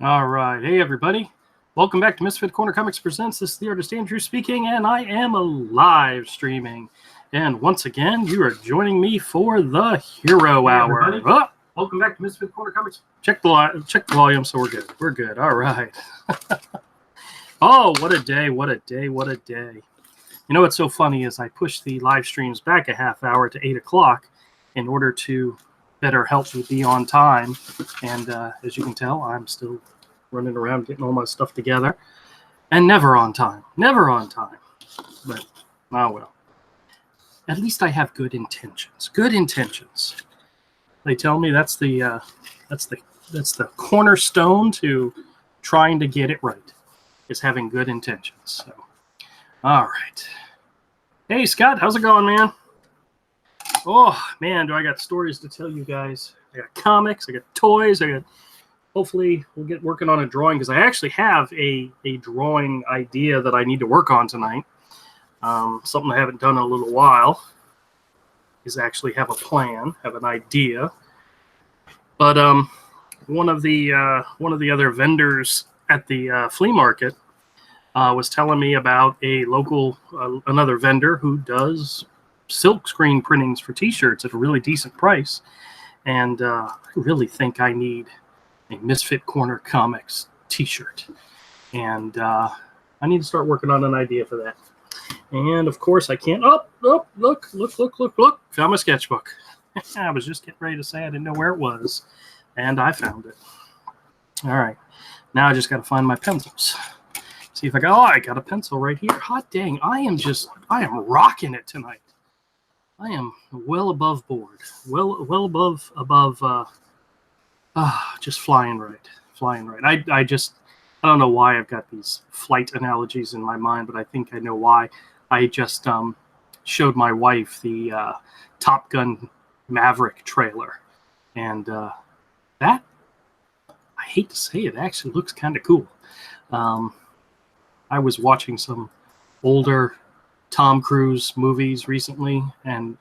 All right. Hey, everybody. Welcome back to Misfit Corner Comics Presents. This is the artist Andrew speaking, and I am live streaming. And once again, you are joining me for the Hero Hour. Everybody. Welcome back to Misfit Corner Comics. Check the volume, so we're good. We're good. All right. Oh, what a day. What a day. What a day. You know what's so funny is I pushed the live streams back a half hour to 8 o'clock in order to better help me be on time. And as you can tell, I'm still running around getting all my stuff together and never on time. Never on time. But, oh well. At least I have good intentions. Good intentions. They tell me that's the cornerstone to trying to get it right, is having good intentions. So, all right. Hey, Scott, how's it going, man? Oh, man, do I got stories to tell you guys. I got comics, I got toys, hopefully we'll get working on a drawing, because I actually have a drawing idea that I need to work on tonight. Something I haven't done in a little while is actually have a plan, have an idea. But one of the other vendors at the flea market was telling me about a local another vendor who does silk screen printings for t-shirts at a really decent price, and I really think I need a Misfit Corner Comics t-shirt, and I need to start working on an idea for that. And of course I can't look, found my sketchbook. I was just getting ready to say I didn't know where it was, and I found it. All right, now I just got to find my pencils. See if I got a pencil right here. Hot dang, I am rocking it tonight. I am well above board, well above, just flying right. I don't know why I've got these flight analogies in my mind, but I think I know why. I just showed my wife the Top Gun Maverick trailer, and that, I hate to say it, actually looks kind of cool. I was watching some older Tom Cruise movies recently, and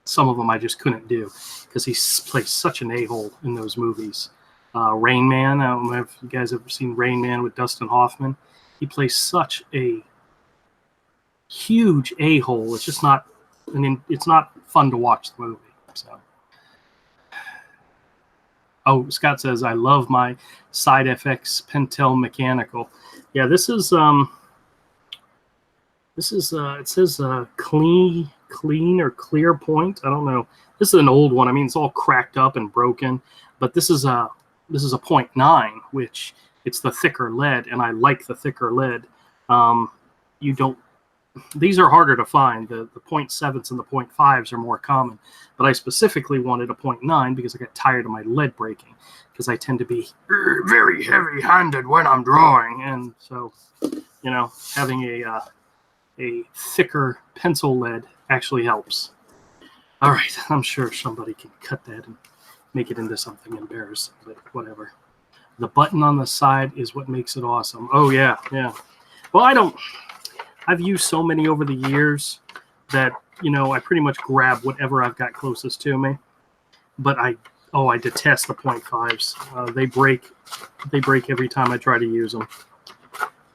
some of them I just couldn't do because he plays such an a-hole in those movies. Rain Man, I don't know if you guys have ever seen Rain Man with Dustin Hoffman. He plays such a huge a-hole. It's just not, it's not fun to watch the movie. So, oh, Scott says, I love my Side FX Pentel mechanical. Yeah, this is it says clean or clear point. I don't know. This is an old one. I mean, it's all cracked up and broken, but this is a 0.9, which it's the thicker lead, and I like the thicker lead. These are harder to find. The 0.7s and the 0.5s are more common, but I specifically wanted a 0.9 because I got tired of my lead breaking, because I tend to be very heavy-handed when I'm drawing, and so, you know, having a thicker pencil lead actually helps. All right, I'm sure somebody can cut that and make it into something embarrassing, but whatever. The button on the side is what makes it awesome. Oh, yeah. Well, I've used so many over the years that, you know, I pretty much grab whatever I've got closest to me. But I detest the 0.5s. They break every time I try to use them.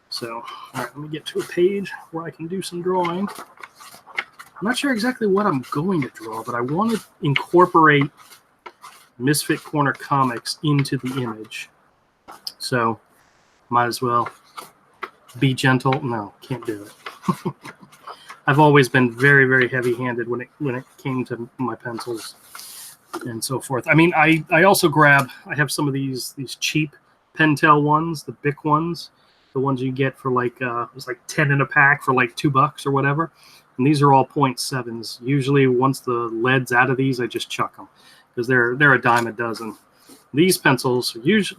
So, all right, let me get to a page where I can do some drawing. I'm not sure exactly what I'm going to draw, but I want to incorporate Misfit Corner Comics into the image. So, might as well be gentle. No, can't do it. I've always been very heavy-handed when it came to my pencils and so forth. I mean, I also I have some of these cheap Pentel ones, the Bic ones. The ones you get for like it's like 10 in a pack for like $2 or whatever, and these are all 0.7s. Usually, once the lead's out of these, I just chuck them because they're a dime a dozen. These pencils these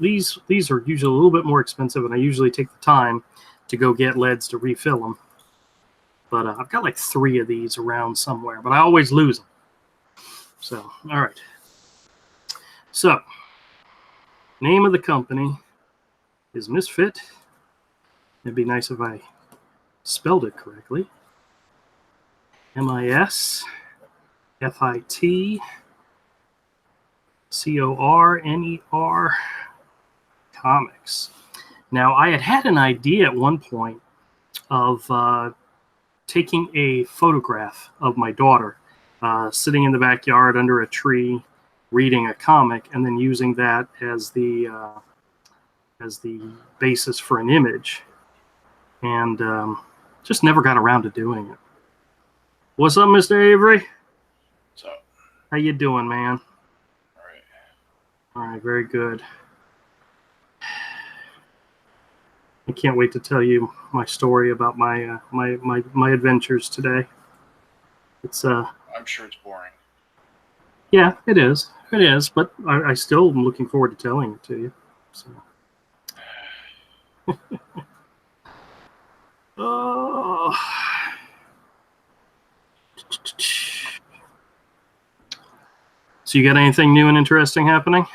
are usually a little bit more expensive, and I usually take the time to go get leads to refill them. But I've got like 3 of these around somewhere, but I always lose them. So, all right. So, name of the company is Misfit. It'd be nice if I spelled it correctly. MISFIT CORNER comics. Now, I had an idea at one point of taking a photograph of my daughter sitting in the backyard under a tree reading a comic, and then using that as the basis for an image, and just never got around to doing it. What's up, Mr. Avery? What's up? How you doing, man? All right. All right, very good. I can't wait to tell you my story about my my adventures today. It's I'm sure it's boring. Yeah, it is. It is, but I still am looking forward to telling it to you. So. Oh. So you got anything new and interesting happening?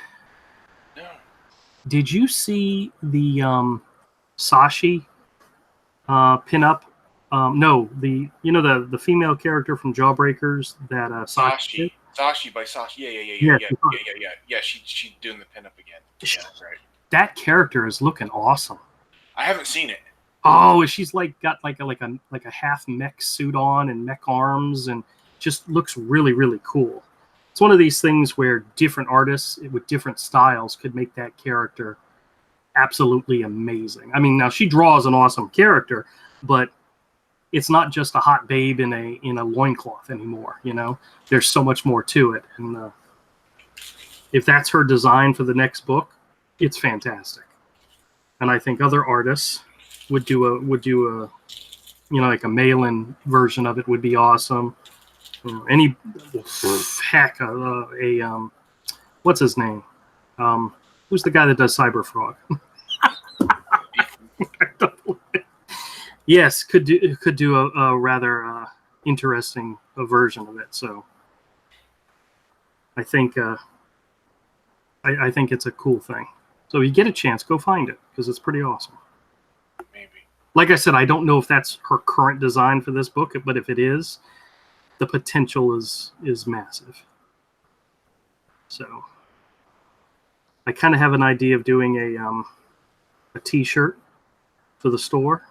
No. Did you see the Sashi pinup? No, the female character from Jawbreakers that Sashi by Sashi. Yeah. She's doing the pinup again. Yeah, right. That character is looking awesome. I haven't seen it. Oh, she's got like a half mech suit on and mech arms, and just looks really, really cool. It's one of these things where different artists with different styles could make that character absolutely amazing. I mean, now she draws an awesome character, but it's not just a hot babe in a loincloth anymore. There's so much more to it, and if that's her design for the next book, it's fantastic. And I think other artists would do a like a mail-in version of it would be awesome. What's his name? Who's the guy that does Cyberfrog? Yes, could do a rather interesting version of it. So I think I think it's a cool thing. So if you get a chance, go find it, because it's pretty awesome. Maybe. Like I said, I don't know if that's her current design for this book, but if it is, the potential is massive. So I kind of have an idea of doing a T-shirt for the store,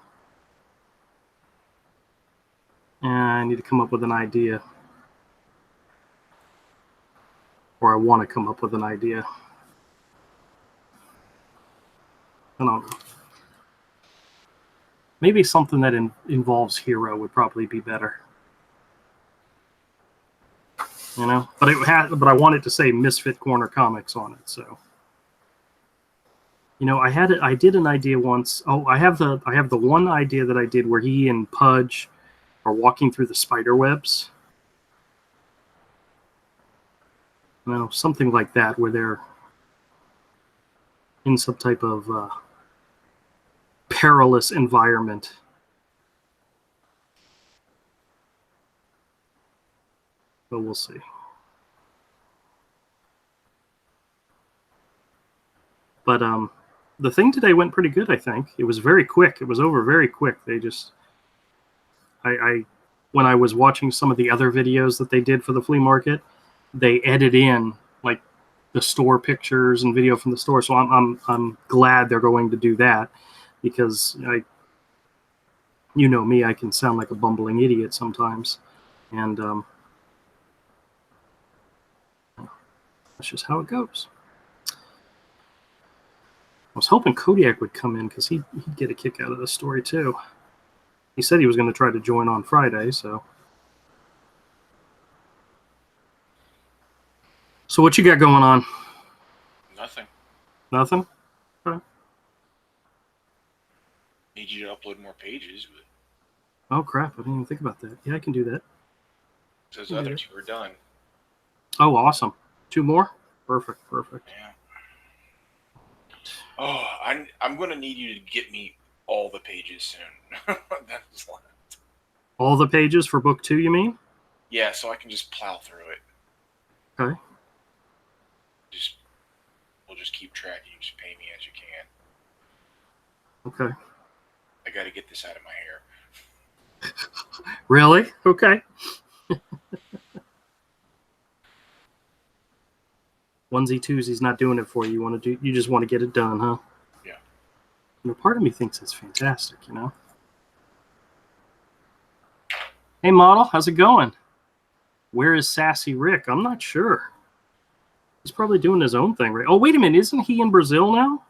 and I need to come up with an idea, or I want to come up with an idea. I don't know. Maybe something that involves Hero would probably be better. But I wanted to say Misfit Corner Comics on it. So, I did an idea once. Oh, I have the one idea that I did where he and Pudge are walking through the spider webs. Something like that, where they're in some type of perilous environment. But we'll see. But the thing today went pretty good, I think. It was very quick. It was over very quick. They just... when I was watching some of the other videos that they did for the flea market, they edit in like the store pictures and video from the store. So I'm glad they're going to do that, because me, I can sound like a bumbling idiot sometimes, and that's just how it goes. I was hoping Kodiak would come in, because he'd get a kick out of the story too. He said he was going to try to join on Friday, so. So what you got going on? Nothing. Nothing? Okay. Need you to upload more pages, but... Oh, crap. I didn't even think about that. Yeah, I can do that. Those other two are done. Oh, awesome. 2 more? Perfect. Yeah. Oh, I'm going to need you to get me all the pages soon. That's left. All the pages for book 2, you mean? Yeah, so I can just plow through it. Okay. We'll just keep track. You just pay me as you can. Okay. I got to get this out of my hair. Really? Okay. Onesie twosie's not doing it for you. You just want to get it done, huh? Part of me thinks it's fantastic, Hey, model, how's it going? Where is Sassy Rick? I'm not sure. He's probably doing his own thing, right? Oh, wait a minute. Isn't he in Brazil now?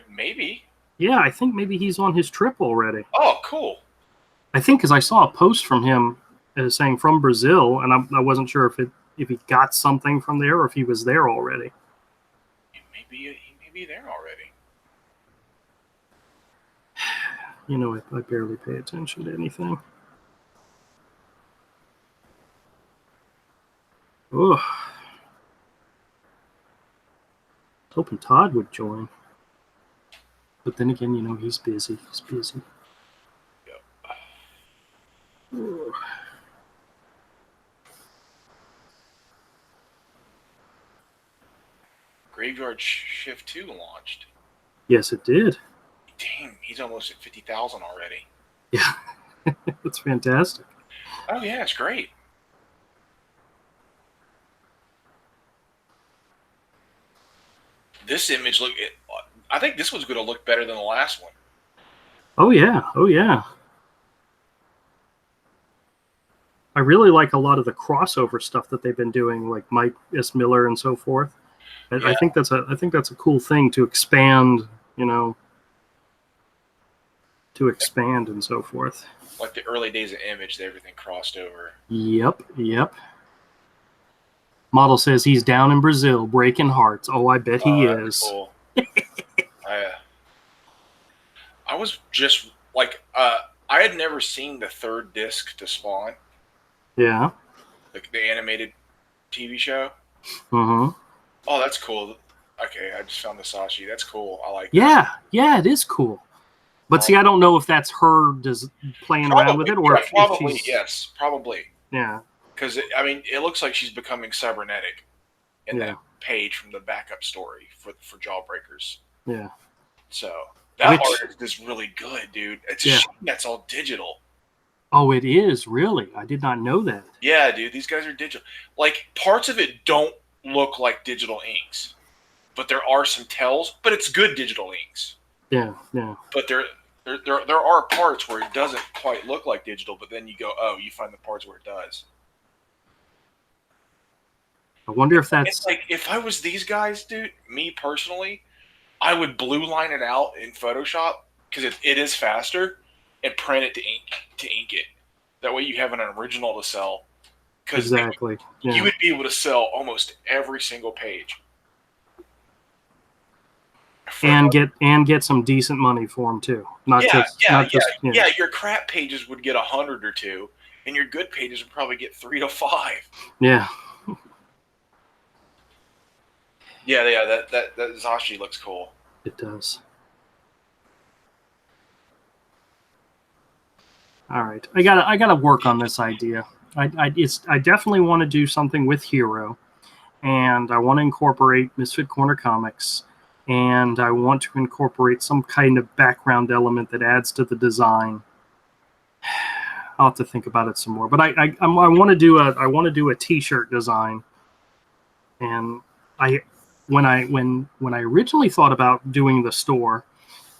Maybe. Yeah, I think maybe he's on his trip already. Oh, cool. I think because I saw a post from him saying from Brazil, and I wasn't sure if he got something from there or if he was there already. He may be there already. I barely pay attention to anything. Oh, I was hoping Todd would join. But then again, he's busy. He's busy. Yep. Oh. Graveyard Shift 2 launched. Yes, it did. Damn, he's almost at 50,000 already. Yeah, that's fantastic. Oh yeah, it's great. This image I think this one's going to look better than the last one. Oh yeah, oh yeah. I really like a lot of the crossover stuff that they've been doing, like Mike S. Miller and so forth. Yeah. I think that's a cool thing to expand, to expand and so forth. Like the early days of Image, everything crossed over. Yep. Model says he's down in Brazil breaking hearts. Oh, I bet he is. Cool. I was just like, I had never seen the third disc to Spawn. Yeah. Like the animated TV show. Mm-hmm. Oh, that's cool. Okay, I just found the Sashi. That's cool. I like that. Yeah, it is cool. But see, I don't know if that's her just playing around with it, or if she's... Yes, probably. Yeah. Because, it looks like she's becoming cybernetic in that page from the backup story for Jawbreakers. Yeah. So, that art is really good, dude. It's a shame that's all digital. Oh, it is? Really? I did not know that. Yeah, dude. These guys are digital. Like, parts of it don't look like digital inks. But there are some tells, but it's good digital inks. Yeah. But there are parts where it doesn't quite look like digital, but then you go, oh, you find the parts where it does. I wonder if that's... It's like, if I was these guys, dude, me personally, I would blue line it out in Photoshop, because it is faster, and print it to ink it. That way you have an original to sell. Exactly. You would be able to sell almost every single page. And get some decent money for them too. Yeah, your crap pages would get 100 or 2, and your good pages would probably get 3 to 5. Yeah. Yeah. That Zashi looks cool. It does. All right, I gotta work on this idea. I definitely want to do something with Hero, and I want to incorporate Misfit Corner Comics. And I want to incorporate some kind of background element that adds to the design. I'll have to think about it some more. But I want to do a T-shirt design. And when I originally thought about doing the store,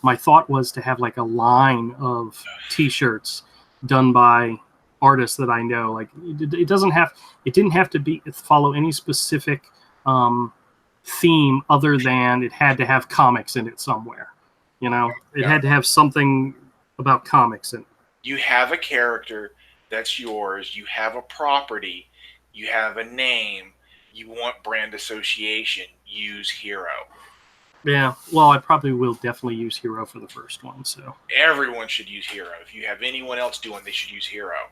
my thought was to have like a line of T-shirts done by artists that I know. Like it didn't have to follow any specific theme other than it had to have comics in it somewhere. It had to have something about comics in it. You have a character that's yours, you have a property, you have a name, you want brand association, use Hero. Yeah, well, I probably will definitely use Hero for the first one. So everyone should use Hero. If you have anyone else doing, they should use Hero.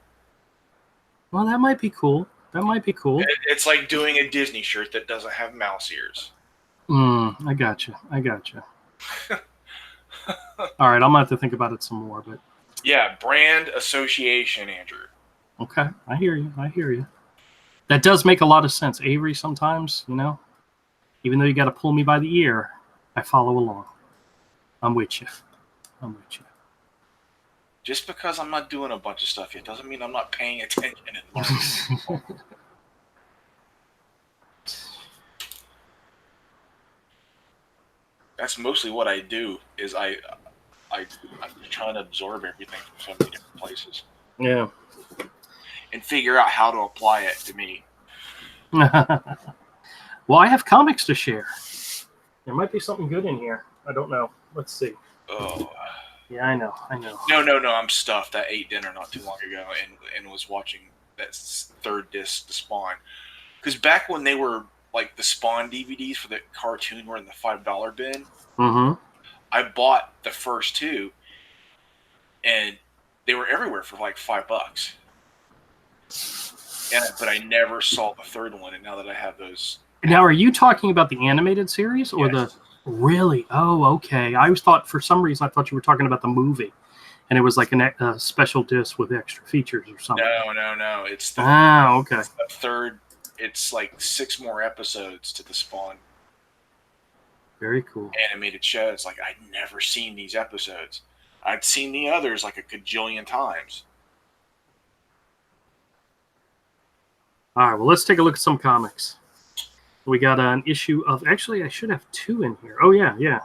Well, that might be cool. It's like doing a Disney shirt that doesn't have mouse ears. I gotcha. All right, I'm gonna have to think about it some more, but yeah, brand association, Andrew. Okay, I hear you. That does make a lot of sense, Avery. Sometimes, even though you got to pull me by the ear, I follow along. I'm with you. Just because I'm not doing a bunch of stuff yet doesn't mean I'm not paying attention and learning. That's mostly what I do. Is I'm trying to absorb everything from so many different places Yeah. and figure out how to apply it to me. Well, I have comics to share. There might be something good in here. I don't know. Let's see. Oh. Yeah, I know. No. I'm stuffed. I ate dinner not too long ago and was watching that third disc, The Spawn. Because back when they were like the Spawn DVDs for the cartoon were in the $5 bin, Mm-hmm. I bought the first two, and they were everywhere for like $5. But I never saw the third one, and now that I have those. Now, are you talking about the animated series or Yes. the? Really? Oh, okay. I always thought, for some reason, I thought you were talking about the movie, and it was like a special disc with extra features or something. No. It's the okay. the third. It's like 6 more episodes to the Spawn Very cool. animated show. It's like I'd never seen these episodes. I'd seen the others like a gajillion times. All right. Well, let's take a look at some comics. We got an issue of. Actually, I should have 2 in here. Oh yeah.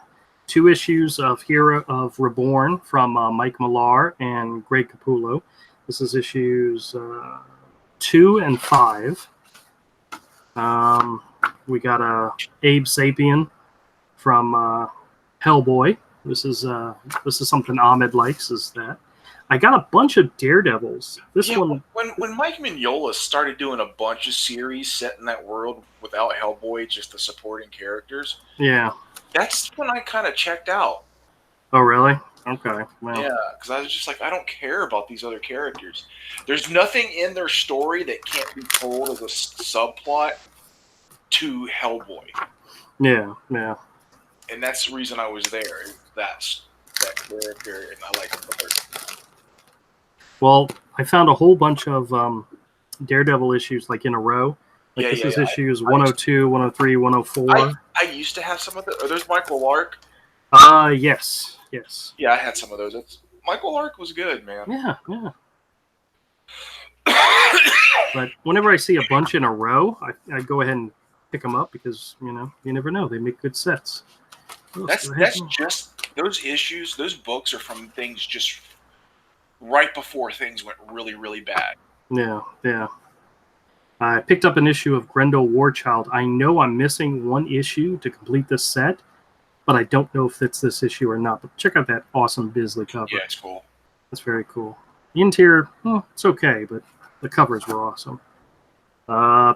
2 issues of Hero of Reborn from Mike Millar and Greg Capullo. This is issues 2 and 5. We got Abe Sapien from Hellboy. This is something Ahmed likes. Is that I got a bunch of Daredevils. This one, when Mike Mignola started doing a bunch of series set in that world without Hellboy, just the supporting characters. Yeah. That's when I kind of checked out. Oh, really? Okay. Well. Yeah, because I was just like, I don't care about these other characters. There's nothing in their story that can't be told as a subplot to Hellboy. Yeah. And that's the reason I was there. That's that character, and I like it. Well, I found a whole bunch of Daredevil issues like in a row. Like this is issues 102, 103, 104. I used to have some of the. Are those Michael Lark? Yes. Yeah, I had some of those. Michael Lark was good, man. Yeah. But whenever I see a bunch in a row, I go ahead and pick them up because you never know, they make good sets. That's just those issues. Those books are from things just right before things went really, really bad. Yeah. I picked up an issue of Grendel Warchild. I know I'm missing 1 issue to complete this set, but I don't know if it's this issue or not. But check out that awesome Bisley cover. Yeah, it's cool. That's very cool. The interior, it's okay, but the covers were awesome.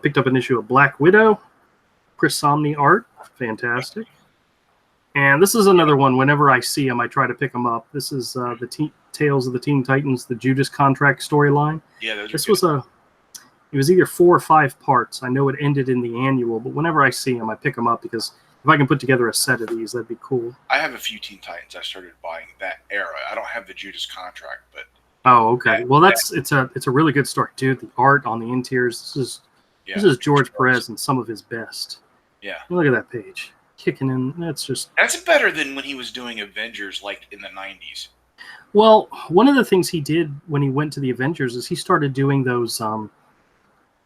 Picked up an issue of Black Widow. Chris Somney art. Fantastic. And this is another one. Whenever I see them, I try to pick them up. This is the Tales of the Teen Titans, the Judas Contract storyline. Yeah, it was either 4 or 5 parts. I know it ended in the annual, but whenever I see them, I pick them up because if I can put together a set of these, that'd be cool. I have a few Teen Titans. I started buying that era. I don't have the Judas Contract, but oh, okay. Well, it's a really good story, dude. The art on the interiors. This is George Perez and some of his best. Yeah. Look at that page. Kicking in. That's better than when he was doing Avengers like in the 90s. Well, one of the things he did when he went to the Avengers is he started doing those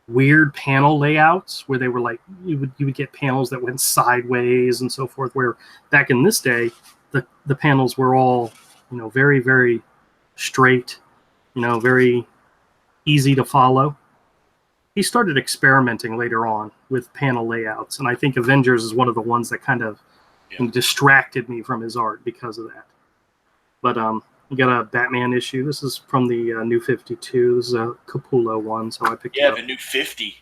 weird panel layouts where they were like you would get panels that went sideways and so forth, where back in this day the panels were all very, very straight, very easy to follow. He started experimenting later on with panel layouts, and I think Avengers is one of the ones that kind of distracted me from his art because of that. But you got a Batman issue. This is from the New 52. This is a Capullo one, so I picked it up. Yeah, the New 50.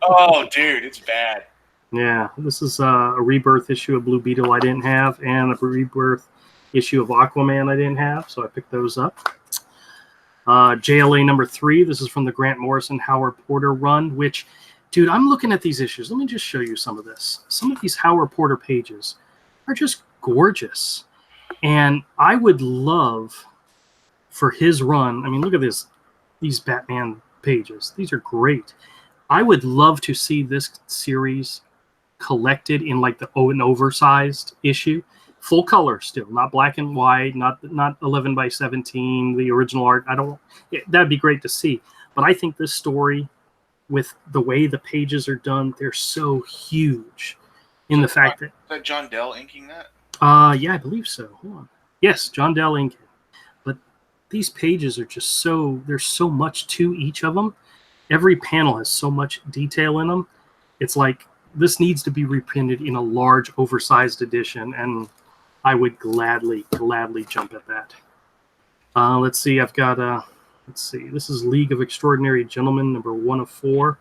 Oh, dude, it's bad. Yeah, this is a Rebirth issue of Blue Beetle I didn't have, and a Rebirth issue of Aquaman I didn't have, so I picked those up. JLA number 3. This is from the Grant Morrison Howard Porter run, which, dude, I'm looking at these issues. Let me just show you some of this. Some of these Howard Porter pages are just gorgeous. And I would love for his run. I mean, look at these Batman pages. These are great. I would love to see this series collected in like an oversized issue. Full color still, not black and white, not 11 by 17, the original art. That'd be great to see. But I think this story, with the way the pages are done, they're so huge. in the fact that... Is that John Dell inking that? Yeah, I believe so. Hold on. Yes, John Dell inking. But these pages are just so... There's so much to each of them. Every panel has so much detail in them. It's like, this needs to be reprinted in a large, oversized edition, and I would gladly jump at that. Let's see, I've got, let's see, this is League of Extraordinary Gentlemen, number 1 of 4.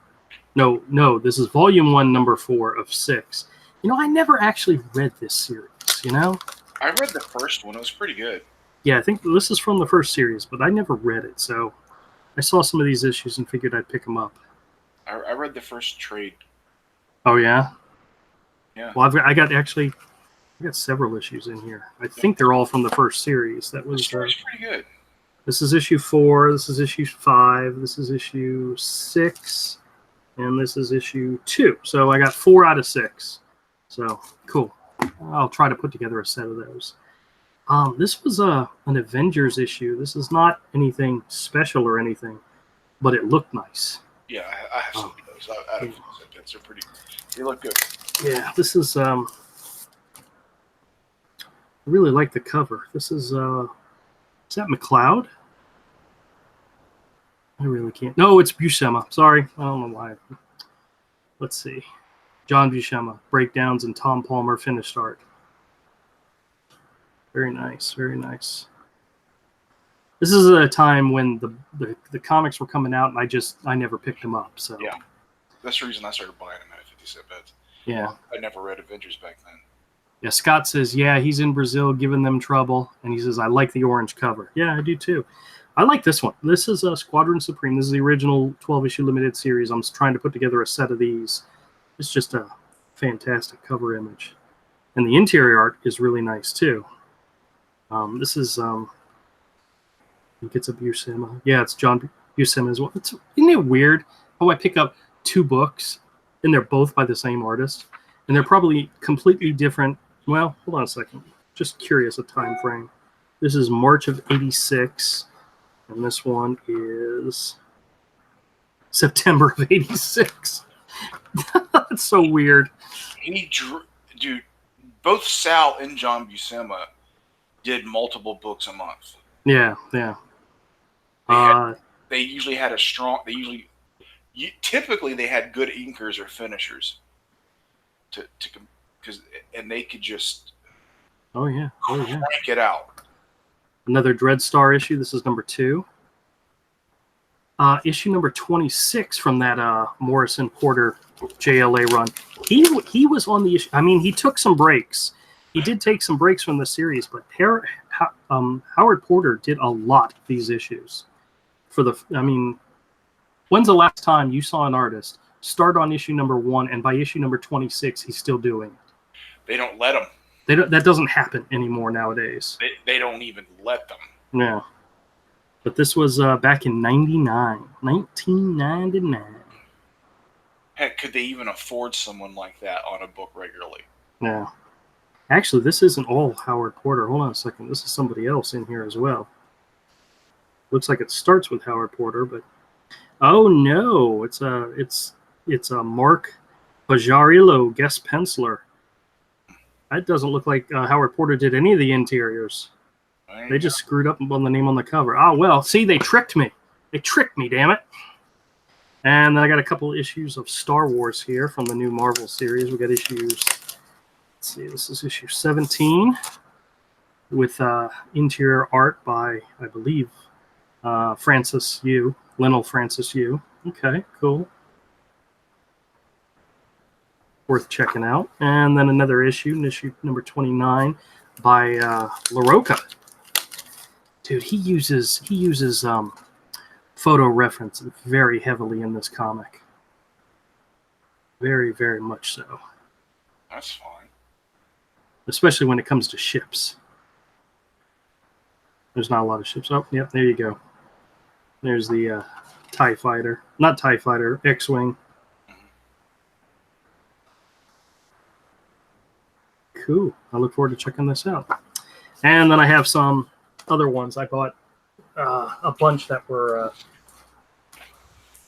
No, this is volume 1, number 4 of 6. You know, I never actually read this series, you know? I read the first one. It was pretty good. Yeah, I think this is from the first series, but I never read it, so I saw some of these issues and figured I'd pick them up. I read the first trade. Oh, yeah? Yeah. Well, I got several issues in here. I think they're all from the first series. That was The story's pretty good. This is issue 4. This is issue 5. This is issue 6, and this is issue 2. So I got 4 out of 6. So cool. I'll try to put together a set of those. This was an Avengers issue. This is not anything special or anything, but it looked nice. Yeah, I have some of those. I have they're pretty. They look good. Yeah, this is. I really like the cover. This is that McLeod? I really can't. No, it's Buscema. Sorry, I don't know why. Let's see. John Buscema, breakdowns, and Tom Palmer finished art. Very nice, very nice. This is a time when the comics were coming out, and I never picked them up. So yeah, that's the reason I started buying them at 50-cent beds. Yeah, I never read Avengers back then. Yeah, Scott says, yeah, he's in Brazil giving them trouble, and he says, I like the orange cover. Yeah, I do too. I like this one. This is Squadron Supreme. This is the original 12-issue limited series. I'm trying to put together a set of these. It's just a fantastic cover image, and the interior art is really nice too. This is he gets a Buscema. Yeah, it's John Buscema as well. Isn't it weird how I pick up 2 books and they're both by the same artist, and they're probably completely different. Well, hold on a second. Just curious, a time frame. This is March of '86, and this one is September of '86. That's so weird. Dude, both Sal and John Buscema did multiple books a month. Yeah. They usually had typically they had good inkers or finishers and they could just crank it out. Another Dreadstar issue. This is number 2. Issue number 26 from that Morrison Porter JLA run. He was on the issue. I mean, he took some breaks. He did take some breaks from the series, but Howard Porter did a lot of these issues. When's the last time you saw an artist start on issue number 1 and by issue number 26 he's still doing it? They don't let them. That doesn't happen anymore nowadays. They don't even let them. Yeah. But this was back in 1999. Heck, could they even afford someone like that on a book regularly? Yeah. Actually, this isn't all Howard Porter. Hold on a second. This is somebody else in here as well. Looks like it starts with Howard Porter, but oh no, it's a Mark Bajarillo guest penciler. That doesn't look like Howard Porter did any of the interiors. They just screwed up on the name on the cover. Oh, well, see, they tricked me. They tricked me, damn it. And then I got a couple issues of Star Wars here from the new Marvel series. We got issues, let's see, this is issue 17 with interior art by, I believe, Francis Yu, Lionel Francis Yu. Okay, cool. Worth checking out. And then another issue number 29 by LaRocca. Dude, he uses photo reference very heavily in this comic. Very, very much so. That's fine. Especially when it comes to ships. There's not a lot of ships. Oh, yep, there you go. There's the TIE Fighter. Not TIE Fighter, X-Wing. Cool. I look forward to checking this out. And then I have some other ones. I bought a bunch that were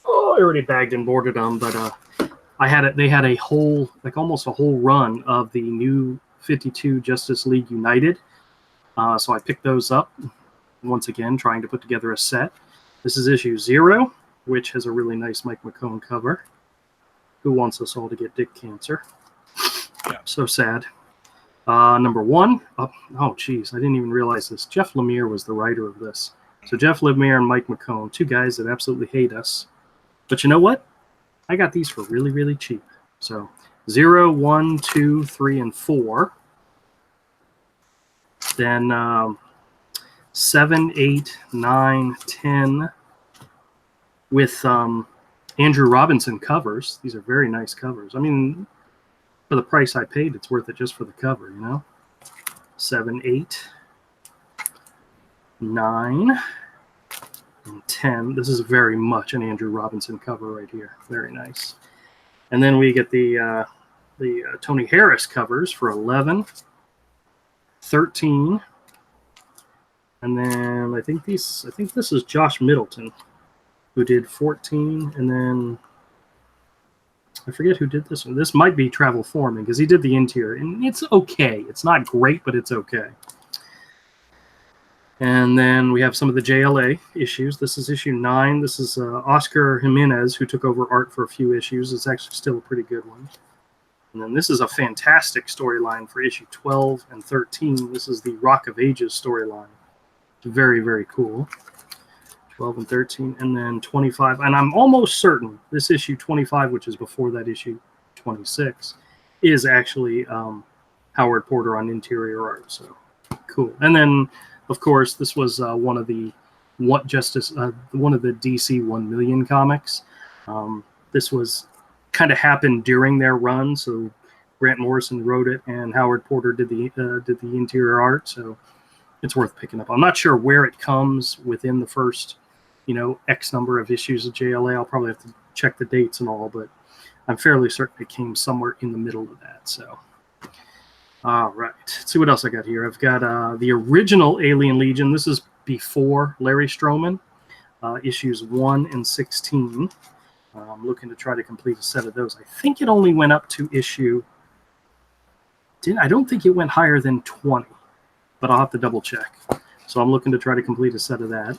I already bagged and boarded them, but I had it. They had a whole, like almost a whole run of the new 52 Justice League United. So I picked those up once again, trying to put together a set. This is issue 0, which has a really nice Mike McCone cover. Who wants us all to get dick cancer? Yeah. So sad. Number 1. Oh, geez, I didn't even realize this. Jeff Lemire was the writer of this. So Jeff Lemire and Mike McCone, 2 guys that absolutely hate us. But you know what? I got these for really, really cheap. So 0, 1, 2, 3, and 4. Then 7, 8, 9, 10 with Andrew Robinson covers. These are very nice covers. I mean, for the price I paid, it's worth it just for the cover, you know? 7, 8, 9, and 10. This is very much an Andrew Robinson cover right here. Very nice. And then we get the Tony Harris covers for 11, 13, and then I think this is Josh Middleton, who did 14, and then I forget who did this one. This might be Travel Foreman because he did the interior, and it's okay. It's not great, but it's okay. And then we have some of the JLA issues. This is issue 9. This is Oscar Jimenez, who took over art for a few issues. It's actually still a pretty good one. And then this is a fantastic storyline for issue 12 and 13. This is the Rock of Ages storyline. Very, very cool. 12 and 13, and then 25. And I'm almost certain this issue 25, which is before that issue 26, is actually Howard Porter on interior art. So cool. And then, of course, this was one of the DC 1 Million comics. This was kind of happened during their run, so Grant Morrison wrote it, and Howard Porter did the interior art. So it's worth picking up. I'm not sure where it comes within the first, X number of issues of JLA. I'll probably have to check the dates and all, but I'm fairly certain it came somewhere in the middle of that. So, all right. Let's see what else I got here. I've got the original Alien Legion. This is before Larry Stroman, issues 1 and 16. I'm looking to try to complete a set of those. I think it only went up to issue. I don't think it went higher than 20, but I'll have to double check. So I'm looking to try to complete a set of that.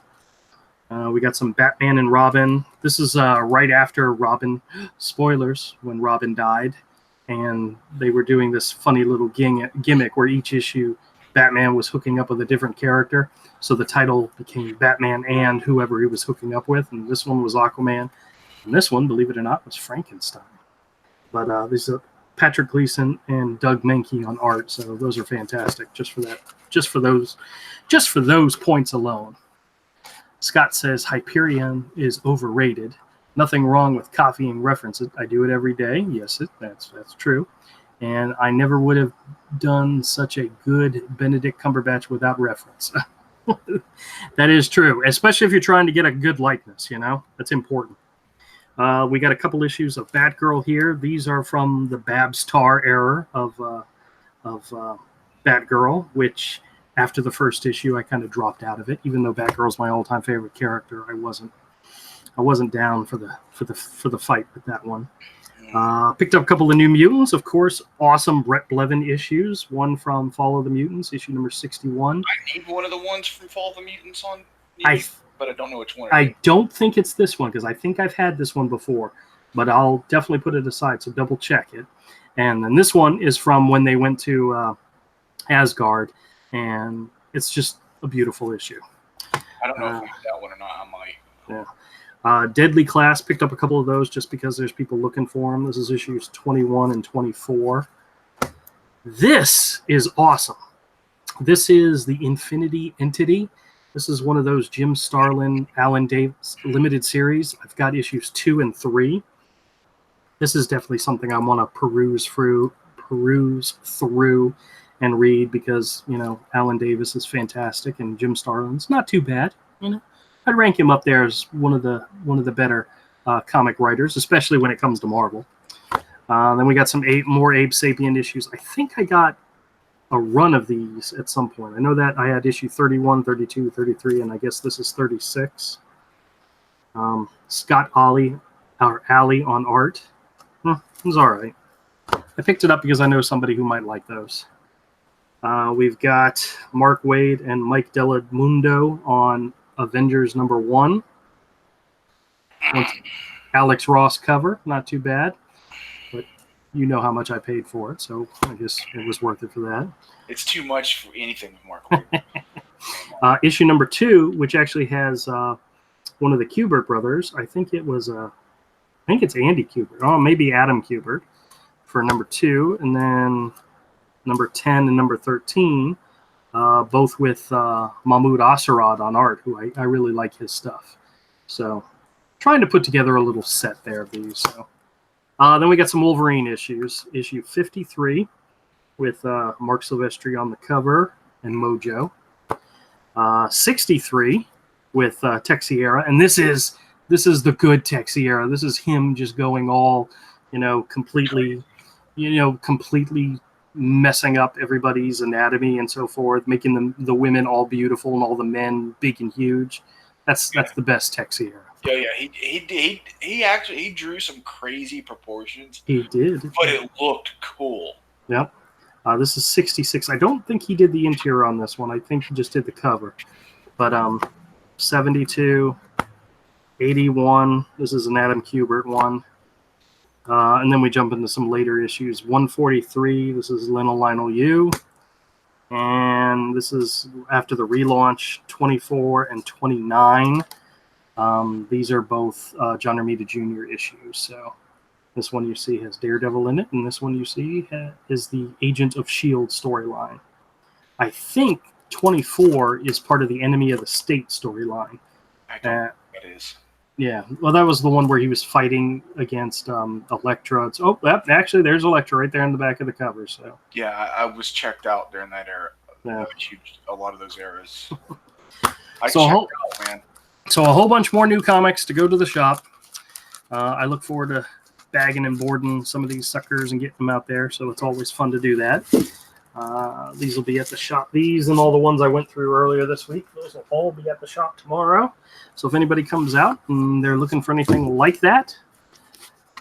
We got some Batman and Robin. This is right after Robin, spoilers, when Robin died. And they were doing this funny little gimmick where each issue Batman was hooking up with a different character. So the title became Batman and whoever he was hooking up with. And this one was Aquaman. And this one, believe it or not, was Frankenstein. But these are Patrick Gleason and Doug Menke on art. So those are fantastic just for that. Just for those points alone. Scott says Hyperion is overrated. Nothing wrong with copying references. I do it every day. Yes, that's true. And I never would have done such a good Benedict Cumberbatch without reference. That is true, especially if you're trying to get a good likeness, That's important. We got a couple issues of Batgirl here. These are from the Babs Tarr era of Batgirl, which after the first issue I kind of dropped out of it. Even though Batgirl's my all-time favorite character, I wasn't down for the fight with that one. Picked up a couple of New Mutants, of course. Awesome Brett Blevin issues. One from Fall of the Mutants, issue number 61. I need one of the ones from Fall of the Mutants on. But I don't know which one. I don't think it's this one because I think I've had this one before, but I'll definitely put it aside. So double check it. And then this one is from when they went to Asgard, and it's just a beautiful issue. I don't know if I have that one or not. I might. Yeah. Deadly Class, picked up a couple of those just because there's people looking for them. This is issues 21 and 24. This is awesome. This is the Infinity Entity. This is one of those Jim Starlin, Alan Davis limited series. I've got issues 2 and 3. This is definitely something I want to peruse through and read because, Alan Davis is fantastic and Jim Starlin's not too bad. I'd rank him up there as one of the better comic writers, especially when it comes to Marvel. Then we got some more Abe Sapien issues. I think I got a run of these at some point. I know that I had issue 31, 32, 33, and I guess this is 36. Scott Alley on art. was all right. I picked it up because I know somebody who might like those. We've got Mark Waid and Mike Delamundo on Avengers #1. Alex Ross cover, not too bad. But you know how much I paid for it, so I guess it was worth it for that. It's too much for anything with Mark Waid. Issue #2, which actually has one of the Kubert brothers. I think it's Andy Kubert. Oh, maybe Adam Kubert for #2, and then #10 and #13, both with Mahmoud Asarad on art, who I really like his stuff. So trying to put together a little set there of these. So then we got some Wolverine issues. Issue 53 with Mark Silvestri on the cover and Mojo. 63 with Texiera, and this is the good Texiera. This is him just going all, completely messing up everybody's anatomy and so forth, making the women all beautiful and all the men big and huge. That's the best Texiera. Yeah. He drew some crazy proportions. He did, but it looked cool. Yep. This is 66. I don't think he did the interior on this one. I think he just did the cover. But 72, 81. This is an Adam Kubert one. And then we jump into some later issues. 143. This is Lionel Yu. And this is after the relaunch, 24 and 29. These are both John Romita Jr. issues. So this one you see has Daredevil in it, and this one you see is the Agent of S.H.I.E.L.D. storyline. I think 24 is part of the Enemy of the State storyline. I don't know what it is. Yeah, well, that was the one where he was fighting against Elektra. Actually, there's Elektra right there in the back of the cover. So yeah, I was checked out during that era. Yeah. A lot of those eras. So a whole bunch more new comics to go to the shop. I look forward to bagging and boarding some of these suckers and getting them out there. So it's always fun to do that. These will be at the shop. These and all the ones I went through earlier this week, those will all be at the shop tomorrow. So if anybody comes out and they're looking for anything like that,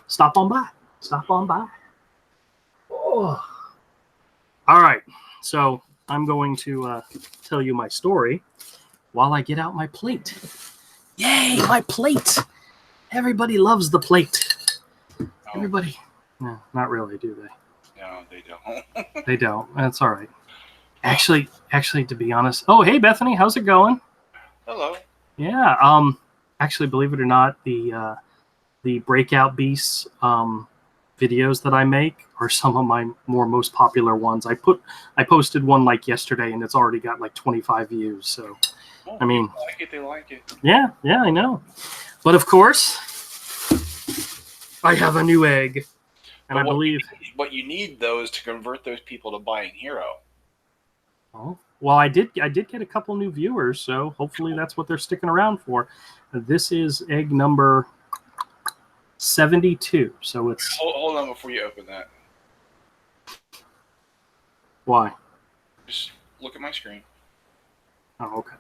stop on by. Stop on by. Oh. All right. So I'm going to tell you my story while I get out my plate. Yay, my plate. Everybody loves the plate. Everybody. No, not really, do they? No, they don't. They don't. That's all right. Actually, to be honest. Oh, hey, Bethany, how's it going? Hello. Yeah. Actually, believe it or not, the Breakout Beasts videos that I make are some of my most popular ones. I posted one like yesterday, and it's already got like 25 views. So, I mean, they like it. Yeah, I know. But of course, I have a new egg, and I believe. But you need those to convert those people to buying Hero. Oh, well, I did get a couple new viewers, so hopefully that's what they're sticking around for. This is egg number 72. So it's. Hold on before you open that. Why? Just look at my screen. Oh, okay.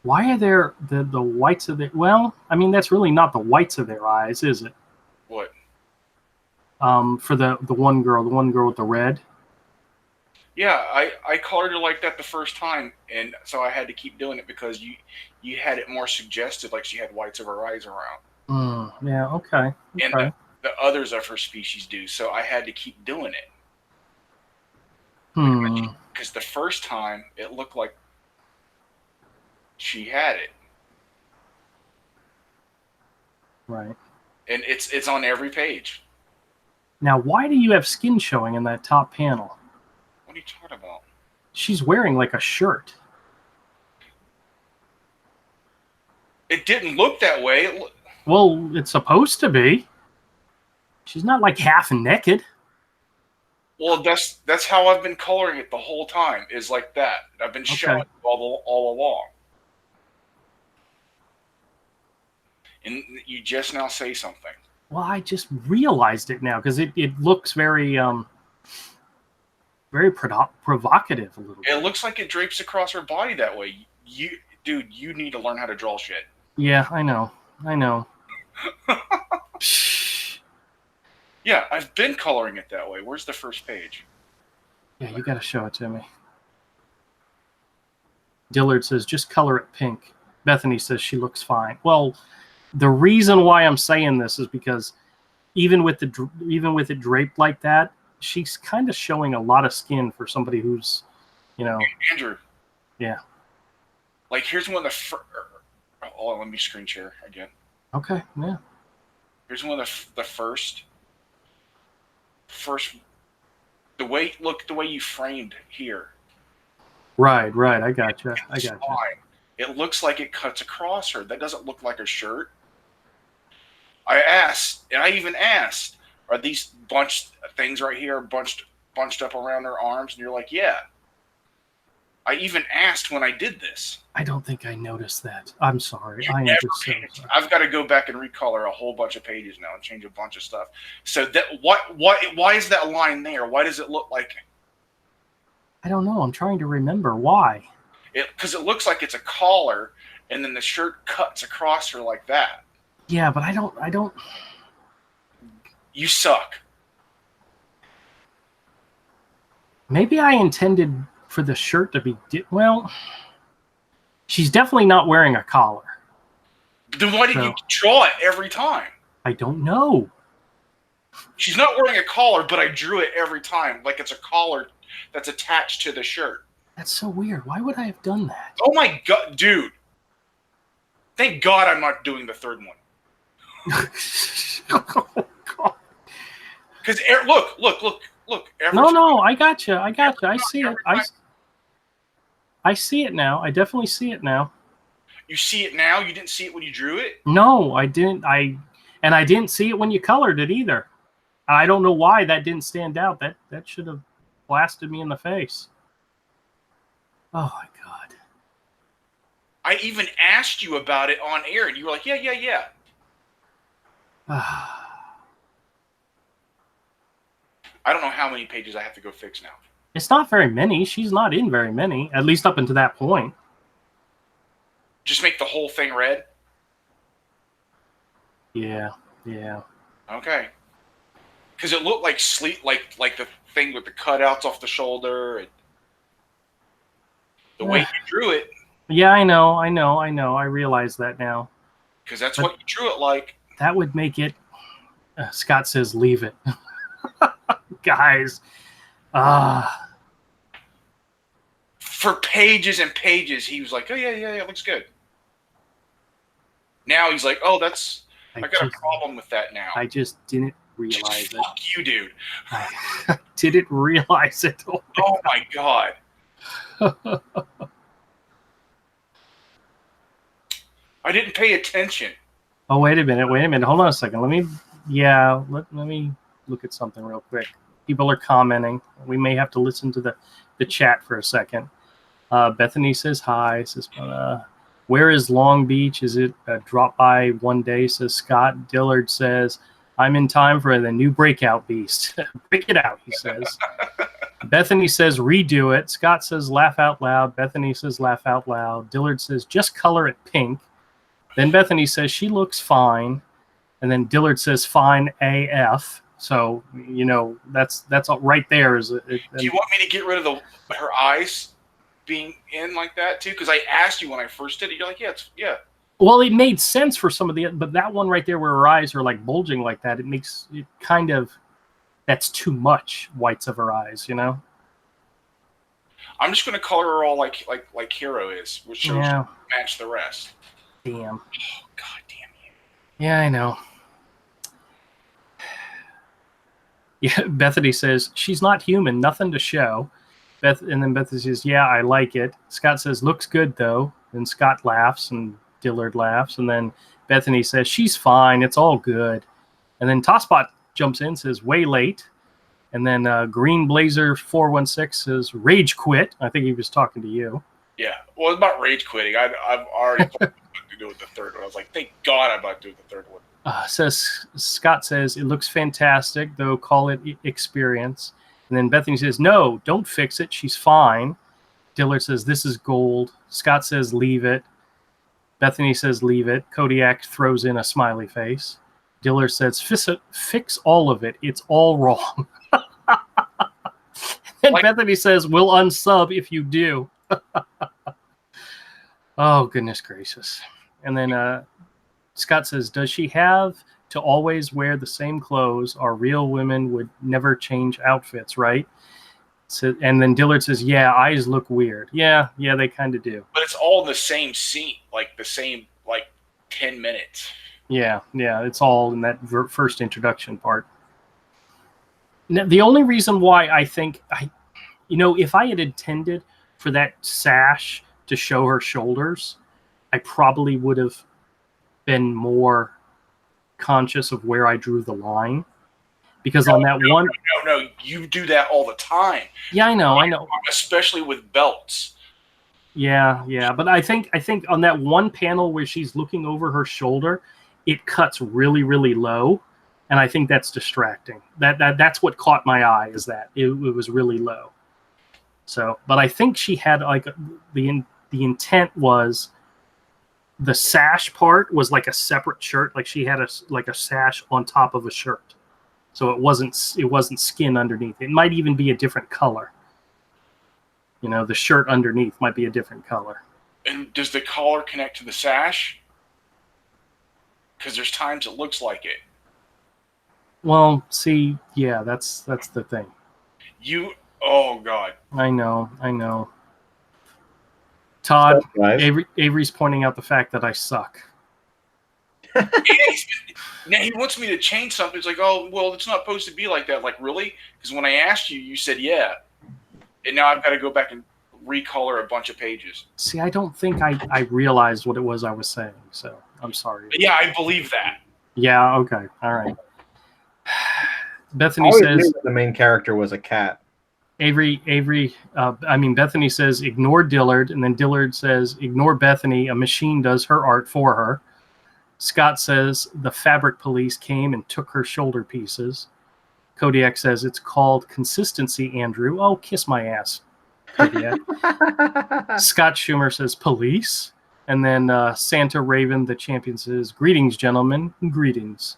Why are there the whites of it? Well, I mean, that's really not the whites of their eyes, is it? What? For the one girl with the red. Yeah, I colored her like that the first time, and so I had to keep doing it because you had it more suggested, like she had whites of her eyes around. Yeah, okay. And the others of her species do, so I had to keep doing it. Because the first time, it looked like she had it. Right. And it's on every page. Now, why do you have skin showing in that top panel? What are you talking about? She's wearing like a shirt. It didn't look that way. Well, it's supposed to be. She's not like half naked. Well, that's how I've been coloring it the whole time, is like that. I've been showing it all along. And you just now say something. Well, I just realized it now because it looks very provocative a little bit. It looks like it drapes across her body that way. You need to learn how to draw shit. Yeah, I know. Yeah, I've been coloring it that way. Where's the first page? Yeah, you got to show it to me. Dillard says, just color it pink. Bethany says she looks fine. Well, the reason why I'm saying this is because even with it draped like that, she's kind of showing a lot of skin for somebody who's, Andrew. Yeah. Like, here's one of the oh, let me screen share again. Okay, yeah. Here's one of the first, the way you framed here. Right. I gotcha. It looks like it cuts across her. That doesn't look like a shirt. I even asked, are these bunched things right here bunched up around her arms? And you're like, yeah. I even asked when I did this. I don't think I noticed that. I'm sorry. I am just so sorry. I've got to go back and recolor a whole bunch of pages now and change a bunch of stuff. So that why is that line there? Why does it look like? I don't know. I'm trying to remember why. Because it looks like it's a collar, and then the shirt cuts across her like that. Yeah, but I don't. You suck. Maybe I intended for the shirt to be well. She's definitely not wearing a collar. Then why did you draw it every time? I don't know. She's not wearing a collar, but I drew it every time like it's a collar that's attached to the shirt. That's so weird. Why would I have done that? Oh my god, dude. Thank God I'm not doing the third one. Oh, God. Because look. No, I gotcha. I see it. I see it now. I definitely see it now. You see it now? You didn't see it when you drew it? No, I didn't. I didn't see it when you colored it either. I don't know why that didn't stand out. That should have blasted me in the face. Oh my God. I even asked you about it on air, and you were like, yeah. I don't know how many pages I have to go fix now. It's not very many. She's not in very many, at least up until that point. Just make the whole thing red? Yeah. Okay. Because it looked like like the thing with the cutouts off the shoulder. And the way you drew it. Yeah, I know. I realize that now. Because that's what you drew it like. That would make it... Scott says, leave it. Guys. For pages and pages, he was like, oh, yeah, it looks good. Now he's like, oh, I got a problem with that now. I just didn't realize it. Fuck you, dude. I didn't realize it. Oh, my God. I didn't pay attention. Oh, wait a minute. Hold on a second. Let me look at something real quick. People are commenting. We may have to listen to the chat for a second. Bethany says hi. Says, where is Long Beach? Is it a drop by one day? Says Scott. Dillard says, I'm in time for the new breakout beast. Break it out, he says. Bethany says, redo it. Scott says, laugh out loud. Bethany says, laugh out loud. Dillard says, just color it pink. Then Bethany says, she looks fine. And then Dillard says, fine AF. So, that's right there. Do you want me to get rid of her eyes being in like that too? Because I asked you when I first did it. You're like, yeah. Well, it made sense for some of but that one right there where her eyes are like bulging like that, it makes it kind of, that's too much whites of her eyes, I'm just going to color her all like Hero is, which match the rest. Damn. Oh, God damn you. Yeah, I know. Yeah, Bethany says, she's not human, nothing to show. And then Bethany says, yeah, I like it. Scott says, looks good, though. Then Scott laughs, and Dillard laughs. And then Bethany says, she's fine, it's all good. And then Tosspot jumps in, says, way late. And then Green Blazer 416 says, rage quit. I think he was talking to you. Yeah, well, it's about rage quitting. I've already thought to do with the third one. I was like, thank God I'm about to do the third one. Scott says, it looks fantastic, though call it experience. And then Bethany says, no, don't fix it. She's fine. Dillard says, this is gold. Scott says, leave it. Bethany says, leave it. Kodiak throws in a smiley face. Dillard says, fix all of it. It's all wrong. And Bethany says, we'll unsub if you do. Oh, goodness gracious. And then Scott says, does she have to always wear the same clothes, or real women would never change outfits, right? So, and then Dillard says, yeah, eyes look weird. Yeah, they kind of do. But it's all in the same scene, like the same, 10 minutes. Yeah, it's all in that first introduction part. Now, the only reason why I think, if I had intended for that sash to show her shoulders, I probably would have been more conscious of where I drew the line, because on that one, no, you do that all the time. Yeah, I know, especially with belts. Yeah, but I think on that one panel where she's looking over her shoulder, it cuts really, really low, and I think that's distracting. That's what caught my eye, is that it was really low. So, but I think she had the intent was, the sash part was like a separate shirt, like she had a sash on top of a shirt, so it wasn't skin underneath. It might even be a different color. The shirt underneath might be a different color. And does the collar connect to the sash? Because there's times it looks like it. Well, see, yeah, that's the thing. Oh God. I know. Todd, Avery's pointing out the fact that I suck. Now he wants me to change something. It's like, oh, well, it's not supposed to be like that. Like, really? Because when I asked you, you said yeah. And now I've got to go back and recolor a bunch of pages. See, I don't think I realized what it was I was saying, so I'm sorry. But yeah, I believe that. Yeah, okay. All right. Bethany says the main character was a cat. Bethany says, ignore Dillard, and then Dillard says, ignore Bethany, a machine does her art for her. Scott says, the fabric police came and took her shoulder pieces. Kodiak says, it's called consistency, Andrew. Oh, kiss my ass, Kodiak. Scott Schumer says, police. And then Santa Raven, the champion, says, greetings, gentlemen. Greetings.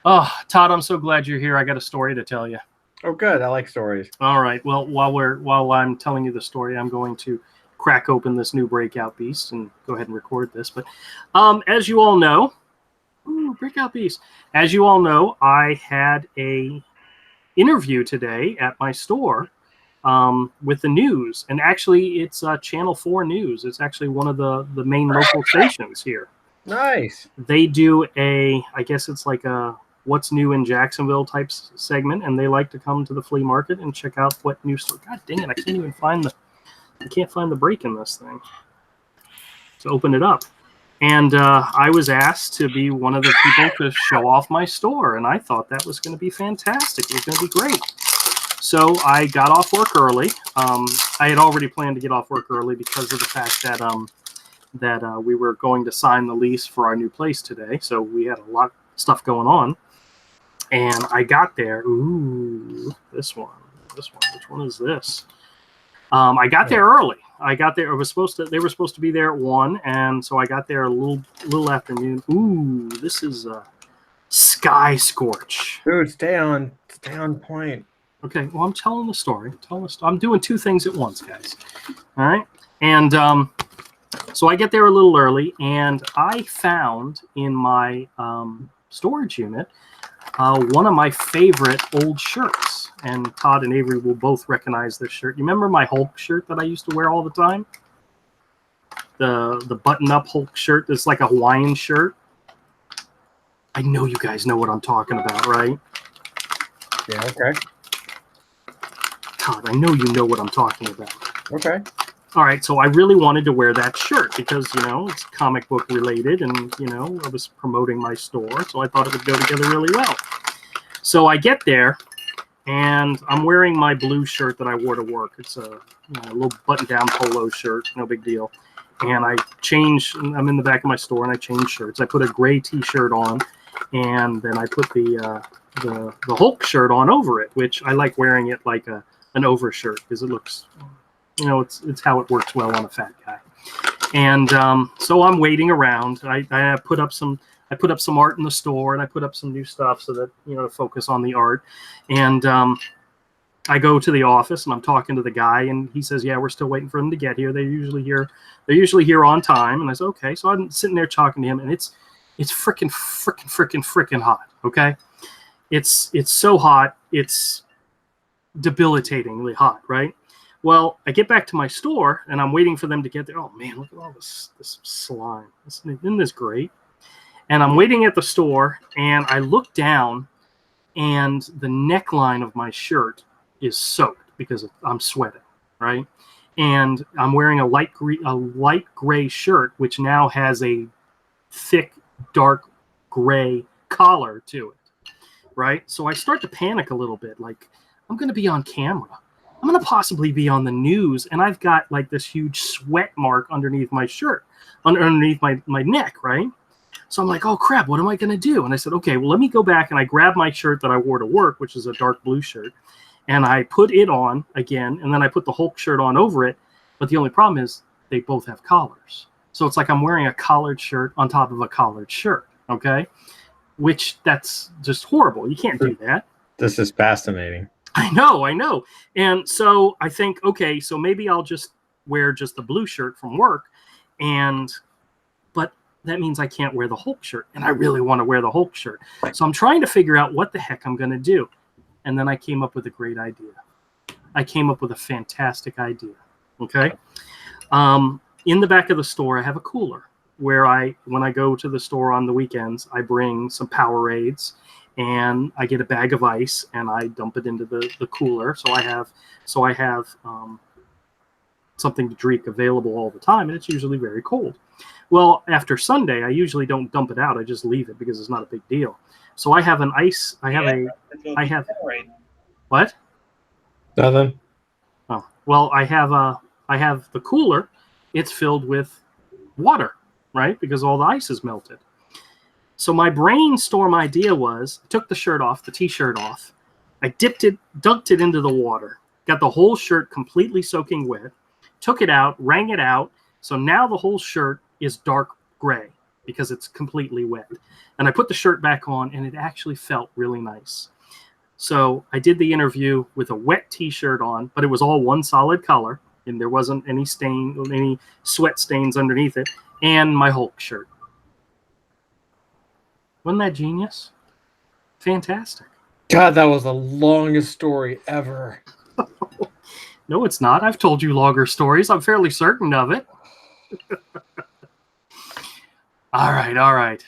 Oh, Todd, I'm so glad you're here. I got a story to tell you. Oh, good. I like stories. All right. Well, while I'm telling you the story, I'm going to crack open this new Breakout Beast and go ahead and record this. But as you all know, Breakout Beast. As you all know, I had a interview today at my store with the news, and actually, it's Channel 4 News. It's actually one of the main local stations here. Nice. They do I guess it's like a what's new in Jacksonville type segment, and they like to come to the flea market and check out what new store. God dang it, I can't find the break in this thing to open it up. And I was asked to be one of the people to show off my store, and I thought that was going to be fantastic. It was going to be great. So I got off work early. I had already planned to get off work early because of the fact that we were going to sign the lease for our new place today. So we had a lot of stuff going on. And I got there. Ooh, this one. Which one is this? I got there early. They were supposed to be there at 1, and so I got there a little afternoon. Ooh, this is Sky Scorch. Dude, stay on point. Okay, well, I'm telling the story. I'm doing two things at once, guys. All right, and so I get there a little early, and I found in my storage unit one of my favorite old shirts, and Todd and Avery will both recognize this shirt. You remember my Hulk shirt that I used to wear all the time? The button-up Hulk shirt that's like a Hawaiian shirt. I know you guys know what I'm talking about, right? Yeah, okay. Todd, I know you know what I'm talking about. Okay. All right, so I really wanted to wear that shirt because, it's comic book related, and, I was promoting my store, so I thought it would go together really well. So I get there, and I'm wearing my blue shirt that I wore to work. It's a little button-down polo shirt, no big deal. And I'm in the back of my store, and I change shirts. I put a gray T-shirt on, and then I put the Hulk shirt on over it, which I like wearing it like an overshirt because it looks... it's how it works well on a fat guy. And so I'm waiting around. I put up some art in the store, and I put up some new stuff so that, to focus on the art. And I go to the office, and I'm talking to the guy, and he says, "Yeah, we're still waiting for them to get here. They're usually here on time." And I said, "Okay." So I'm sitting there talking to him, and it's freaking hot. Okay, it's so hot, it's debilitatingly hot, right? Well, I get back to my store, and I'm waiting for them to get there. Oh man, look at all this slime! Isn't this great? And I'm waiting at the store, and I look down, and the neckline of my shirt is soaked because I'm sweating, right? And I'm wearing a light gray shirt, which now has a thick, dark gray collar to it, right? So I start to panic a little bit, like, I'm going to be on camera. I'm going to possibly be on the news, and I've got like this huge sweat mark underneath my shirt, underneath my neck, right? So I'm like, oh crap, what am I going to do? And I said, okay, well, let me go back, and I grab my shirt that I wore to work, which is a dark blue shirt, and I put it on again, and then I put the Hulk shirt on over it. But the only problem is they both have collars. So it's like I'm wearing a collared shirt on top of a collared shirt, okay? Which, that's just horrible. You can't do that. This is fascinating. I know. And so I think, okay, so maybe I'll just wear just the blue shirt from work, but that means I can't wear the Hulk shirt, and I really want to wear the Hulk shirt. So I'm trying to figure out what the heck I'm going to do. And then I came up with a great idea. I came up with a fantastic idea, okay? In the back of the store, I have a cooler where when I go to the store on the weekends, I bring some Powerades, and I get a bag of ice, and I dump it into the cooler. So I have something to drink available all the time, and it's usually very cold. Well, after Sunday, I usually don't dump it out. I just leave it because it's not a big deal. So I have an ice. I have what? Nothing. Oh, well, I have the cooler. It's filled with water, right? Because all the ice is melted. So my brainstorm idea was, I took the shirt off, the t-shirt off. I dunked it into the water, got the whole shirt completely soaking wet, took it out, wrung it out. So now the whole shirt is dark gray because it's completely wet. And I put the shirt back on, and it actually felt really nice. So I did the interview with a wet t-shirt on, but it was all one solid color, and there wasn't any sweat stains underneath it, and my Hulk shirt. Wasn't that genius? Fantastic. God, that was the longest story ever. No, it's not. I've told you longer stories. I'm fairly certain of it. All right.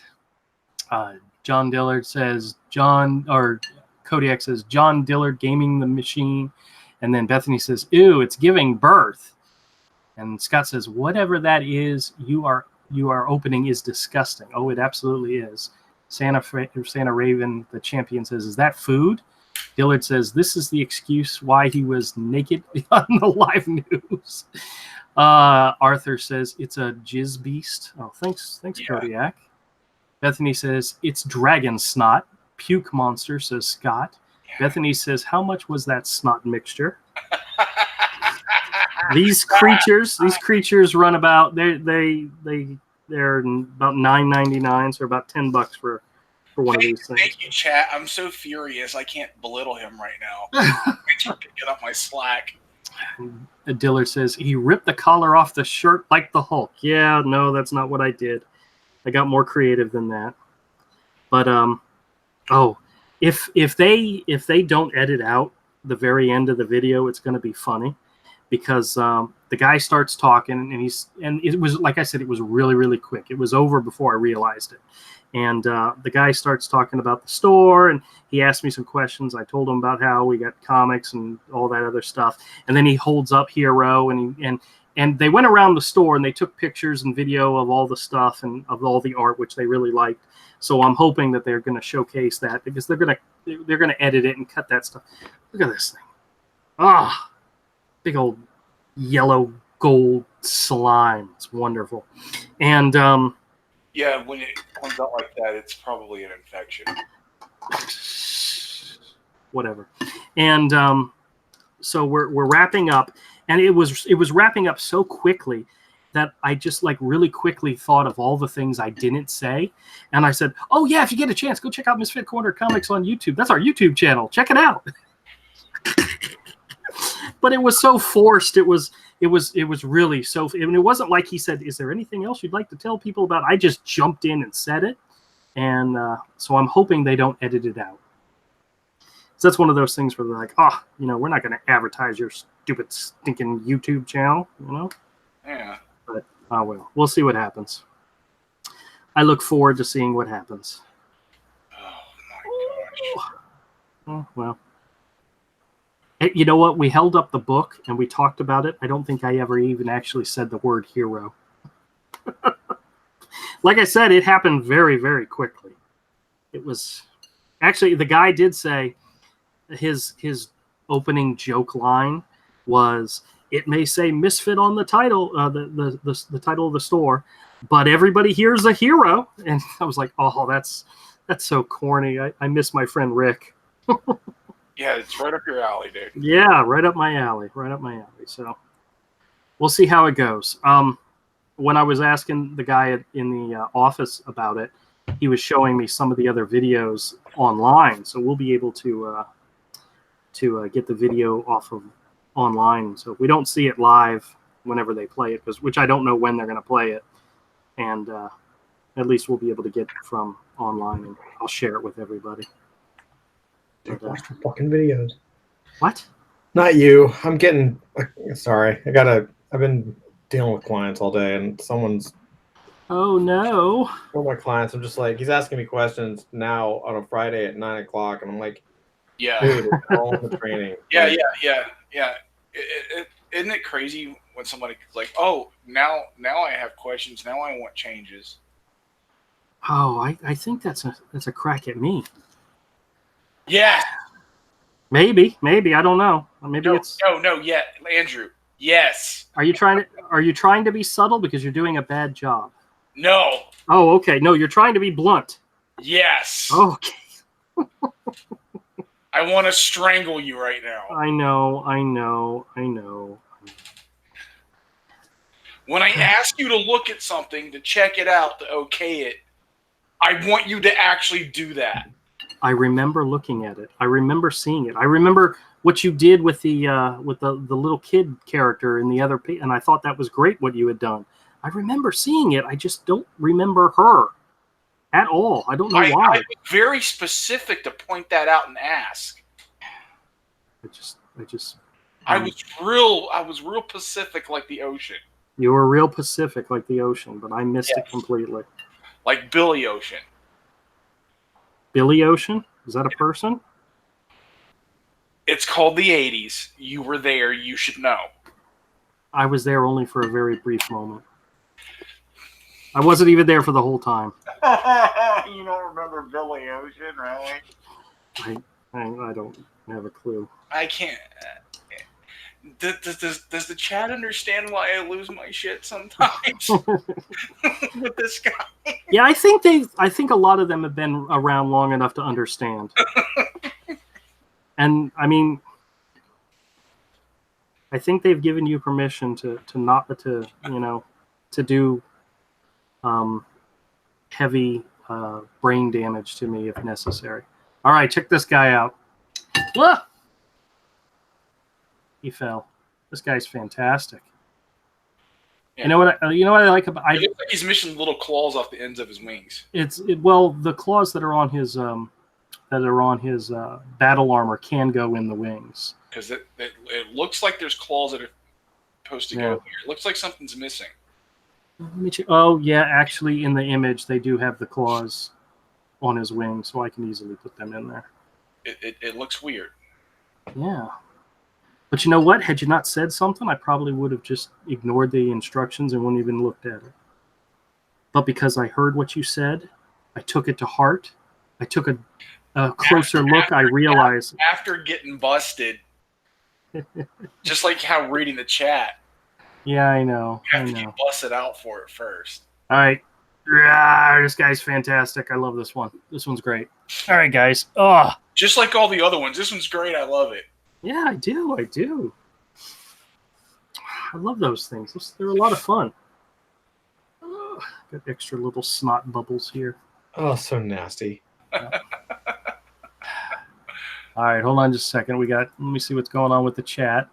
John Dillard says, Kodiak says, John Dillard gaming the machine. And then Bethany says, ew, it's giving birth. And Scott says, whatever that is you are opening is disgusting. Oh, it absolutely is. Santa Raven, the champion, says, is that food? Dillard says, this is the excuse why he was naked on the live news. Arthur says, it's a jizz beast. Oh, thanks, yeah. Kodiak. Bethany says, it's dragon snot. Puke monster, says Scott. Yeah. Bethany says, how much was that snot mixture? These creatures run about, they're about $9.99, so about $10 for one of these things. Thank you, chat. I'm so furious. I can't belittle him right now. Thanks for picking up my slack. Dillard says, he ripped the collar off the shirt like the Hulk. Yeah, no, that's not what I did. I got more creative than that. But if they don't edit out the very end of the video, it's going to be funny, because the guy starts talking, and it was, like I said, it was really, really quick. It was over before I realized it. And the guy starts talking about the store, and he asked me some questions. I told him about how we got comics and all that other stuff. And then he holds up Hero, and they went around the store, and they took pictures and video of all the stuff and of all the art, which they really liked. So I'm hoping that they're going to showcase that, because they're going to edit it and cut that stuff. Look at this thing. Ah, big old yellow gold slime. It's wonderful. And yeah, when it comes out like that, it's probably an infection. Whatever. And so we're wrapping up, and it was wrapping up so quickly. that I just like really quickly thought of all the things I didn't say. And I said, oh yeah, if you get a chance, go check out Misfit Corner Comics on YouTube. That's our YouTube channel. Check it out. But it was so forced. It was really so, I mean, it wasn't like he said, is there anything else you'd like to tell people about? I just jumped in and said it. And so I'm hoping they don't edit it out. So that's one of those things where they're like, oh, we're not going to advertise your stupid, stinking YouTube channel, Yeah. But, oh, well, we'll see what happens. I look forward to seeing what happens. Oh, my gosh. Oh, well. Hey, you know what? We held up the book and we talked about it. I don't think I ever even actually said the word hero. Like I said, it happened very, very quickly. It was... Actually, the guy did say his opening joke line was, it may say Misfit on the title, the title of the store, but everybody here's a hero. And I was like, oh, that's so corny. I miss my friend Rick. Yeah, it's right up your alley, dude. Yeah, right up my alley. Right up my alley. So we'll see how it goes. When I was asking the guy in the office about it, he was showing me some of the other videos online. So we'll be able to get the video off of online. So if we don't see it live whenever they play it, which I don't know when they're going to play it, and at least we'll be able to get it from online, and I'll share it with everybody. Dude, watch the fucking videos. What? Not you. I'm getting... Sorry. I've been dealing with clients all day, and someone's... Oh, no. One of my clients, I'm just like, he's asking me questions now on a Friday at 9 o'clock, and I'm like, Yeah. dude, it's all in the training. Yeah. Isn't it crazy when somebody's like, oh, now I have questions. Now I want changes. Oh, I think that's a crack at me. Yeah. Maybe. I don't know. Maybe it's... No, yeah. Andrew, yes. Are you trying to be subtle because you're doing a bad job? No. Oh, okay. No, you're trying to be blunt. Yes. Okay. I want to strangle you right now. I know. When I ask you to look at something, to check it out, to okay it, I want you to actually do that. I remember looking at it. I remember seeing it. I remember what you did with the little kid character in the other, and I thought that was great what you had done. I remember seeing it. I just don't remember her at all. I don't know why. I was very specific to point that out and ask. I was real Pacific like the ocean. You were real Pacific like the ocean, but I missed it completely. Like Billy Ocean. Billy Ocean? Is that a person? It's called the 80s. You were there. You should know. I was there only for a very brief moment. I wasn't even there for the whole time. You don't remember Billy Ocean, really? I don't have a clue. I can't. Does the chat understand why I lose my shit sometimes with this guy? Yeah, I think a lot of them have been around long enough to understand. And I mean, I think they've given you permission to do heavy brain damage to me if necessary. All right, check this guy out. Ah! He fell. This guy's fantastic. Yeah. You know what I like about it looks like he's missing little claws off the ends of his wings. Well, the claws that are on his battle armor can go in the wings. Because it looks like there's claws that are supposed to go here. It looks like something's missing. Oh yeah, actually in the image they do have the claws on his wings, so I can easily put them in there. It looks weird. Yeah. But you know what? Had you not said something, I probably would have just ignored the instructions and wouldn't even looked at it. But because I heard what you said, I took it to heart. I took a closer look. I realized... After getting busted, just like how reading the chat. Yeah, I know. You have to get busted out for it first. All right. This guy's fantastic. I love this one. This one's great. All right, guys. Oh. Just like all the other ones. This one's great. I love it. Yeah, I do. I love those things. They're a lot of fun. Got extra little snot bubbles here. Oh, so nasty. Yeah. All right, hold on just a second. Let me see what's going on with the chat.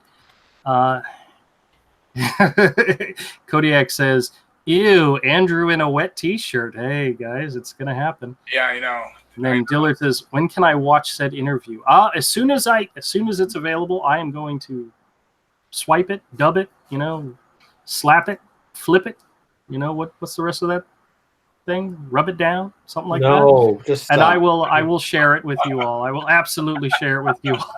Kodiak says, ew, Andrew in a wet t-shirt. Hey, guys, it's going to happen. Yeah, I know. And then Dillard says, when can I watch said interview? As soon as it's available, I am going to swipe it, dub it, slap it, flip it. What's the rest of that thing? Rub it down, something like that. No, just stop. And I will share it with you all. I will absolutely share it with you all.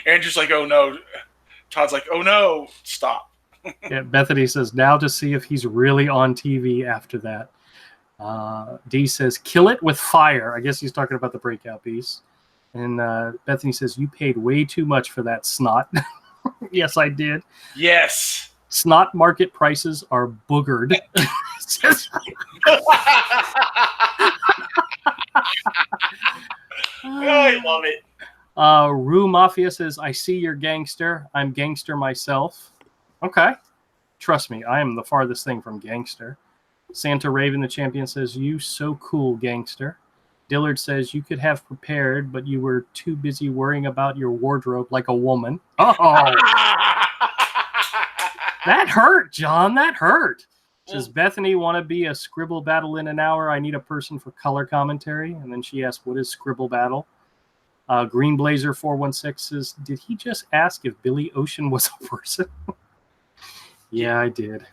Andrew's like, oh no. Todd's like, oh no, stop. Yeah, Bethany says, now to see if he's really on TV after that. D says, kill it with fire. I guess he's talking about the breakout piece. And Bethany says, you paid way too much for that snot. Yes, I did. Yes. Snot market prices are boogered. I love it. Rue Mafia says, I see you're gangster. I'm gangster myself. Okay. Trust me, I am the farthest thing from gangster. Santa Raven, the champion, says, you so cool, gangster. Dillard says, you could have prepared, but you were too busy worrying about your wardrobe like a woman. Oh. That hurt, John. That hurt. Says, Bethany, want to be a scribble battle in an hour? I need a person for color commentary. And then she asked, what is scribble battle? Green Blazer 416 says, did he just ask if Billy Ocean was a person? Yeah, I did.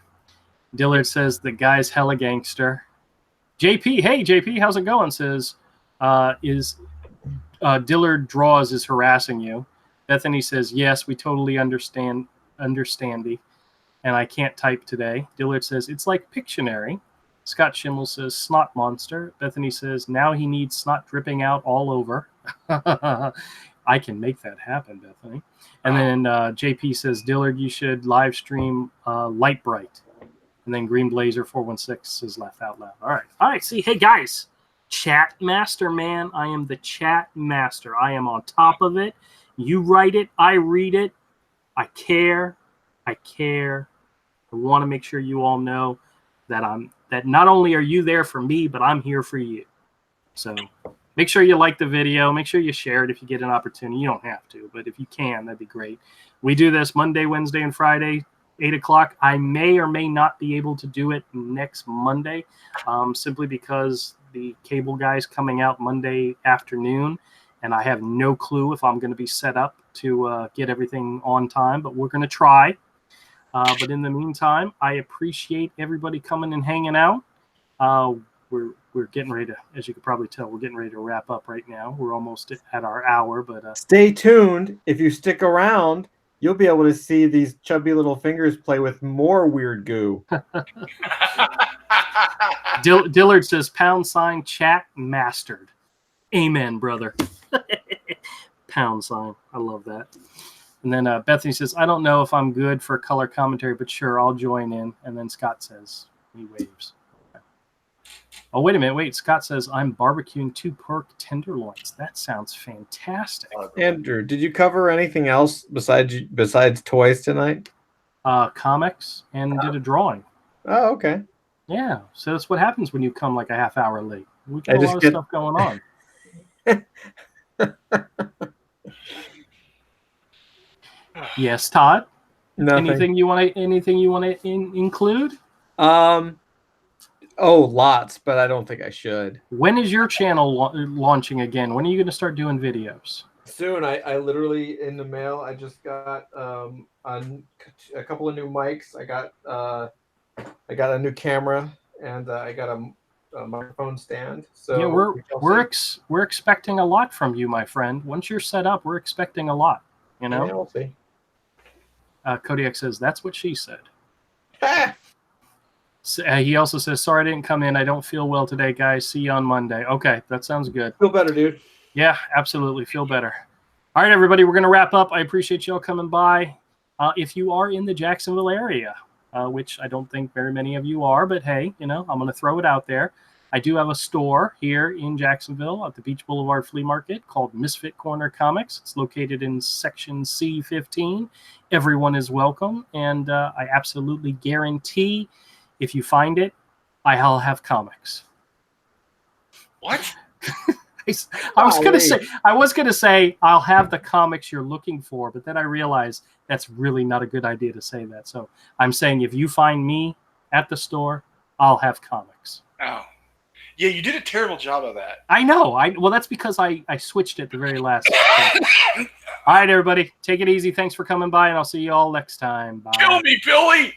Dillard says, the guy's hella gangster. JP, hey, JP, how's it going? Says, Dillard Draws is harassing you. Bethany says, yes, we totally understandy. And I can't type today. Dillard says, it's like Pictionary. Scott Schimmel says, snot monster. Bethany says, now he needs snot dripping out all over. I can make that happen, Bethany. And then JP says, Dillard, you should live stream Light Bright. And then Green Blazer 416 says, laugh out loud. All right. See, hey, guys. Chat master, man. I am the chat master. I am on top of it. You write it. I read it. I care. I want to make sure you all know that that not only are you there for me, but I'm here for you. So make sure you like the video. Make sure you share it if you get an opportunity. You don't have to, but if you can, that'd be great. We do this Monday, Wednesday, and Friday, 8 o'clock. I may or may not be able to do it next Monday, simply because the cable guy's coming out Monday afternoon, and I have no clue if I'm going to be set up to get everything on time, but we're going to try. But in the meantime, I appreciate everybody coming and hanging out. We're getting ready to, as you can probably tell, we're getting ready to wrap up right now. We're almost at our hour, but stay tuned. If you stick around, you'll be able to see these chubby little fingers play with more weird goo. Dillard says, # chat mastered. Amen, brother. # I love that. And then Bethany says, I don't know if I'm good for color commentary, but sure, I'll join in. And then Scott says, he waves. Okay. Oh, wait a minute. Wait, Scott says, I'm barbecuing 2 pork tenderloins. That sounds fantastic. Andrew, did you cover anything else besides toys tonight? Comics and did a drawing. Oh, okay. Yeah, so that's what happens when you come like a half hour late. We got a lot of stuff going on. Yes, Todd. Nothing. Anything you want to include? Lots, but I don't think I should. When is your channel launching again? When are you going to start doing videos? Soon. I literally in the mail. I just got a couple of new mics. I got a new camera, and I got a microphone stand. So yeah, we're expecting a lot from you, my friend. Once you're set up, we're expecting a lot. You know. Yeah, we'll see. Kodiak says, that's what she said. So, he also says, sorry I didn't come in. I don't feel well today, guys. See you on Monday. Okay, that sounds good. Feel better, dude. Yeah, absolutely. Feel better. All right, everybody, we're going to wrap up. I appreciate y'all coming by. If you are in the Jacksonville area, which I don't think very many of you are, but hey, I'm going to throw it out there. I do have a store here in Jacksonville at the Beach Boulevard Flea Market called Misfit Corner Comics. It's located in section C15. Everyone is welcome, and I absolutely guarantee If you find it, I'll have comics. What? I was gonna say I'll have the comics you're looking for, but then I realized that's really not a good idea to say that. So I'm saying if you find me at the store, I'll have comics. Oh, yeah, you did a terrible job of that. I know. Well, that's because I switched at the very last. All right, everybody, take it easy. Thanks for coming by, and I'll see you all next time. Bye. Kill me, Billy!